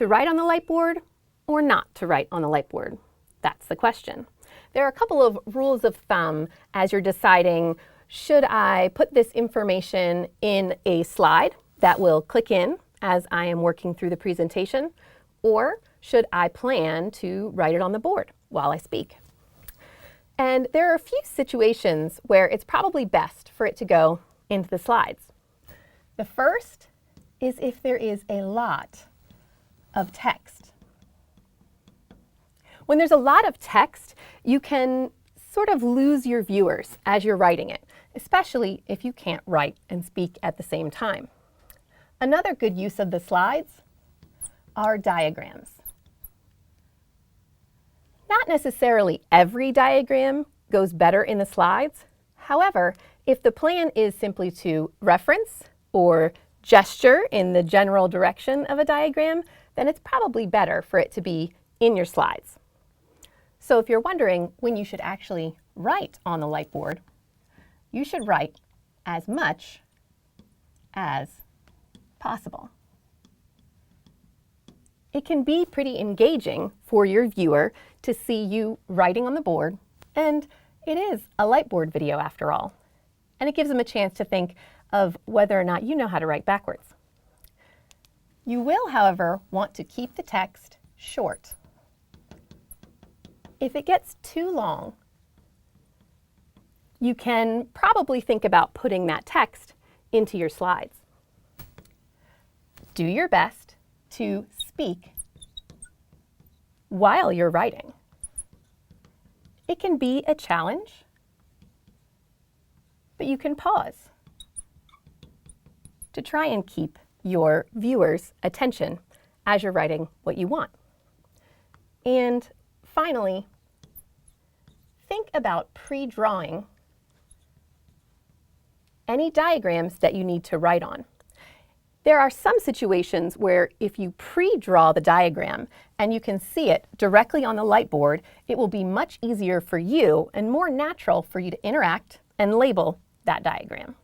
to write on the whiteboard or not to write on the whiteboard? That's the question. There are a couple of rules of thumb as you're deciding, should I put this information in a slide that will click in as I am working through the presentation, or should I plan to write it on the board while I speak? And there are a few situations where it's probably best for it to go into the slides. The first is if there is a lot of text. When there's a lot of text, you can sort of lose your viewers as you're writing it, especially if you can't write and speak at the same time. Another good use of the slides are diagrams. Not necessarily every diagram goes better in the slides. However, if the plan is simply to reference or gesture in the general direction of a diagram, then it's probably better for it to be in your slides. So if you're wondering when you should actually write on the whiteboard, you should write as much as possible. It can be pretty engaging for your viewer to see you writing on the board, and it is a whiteboard video after all. And it gives them a chance to think of whether or not you know how to write backwards. You will, however, want to keep the text short. If it gets too long, you can probably think about putting that text into your slides. Do your best to speak while you're writing. It can be a challenge, but you can pause to try and keep your viewers' attention as you're writing what you want. And finally, think about pre-drawing any diagrams that you need to write on. There are some situations where if you pre-draw the diagram and you can see it directly on the whiteboard, it will be much easier for you and more natural for you to interact and label that diagram.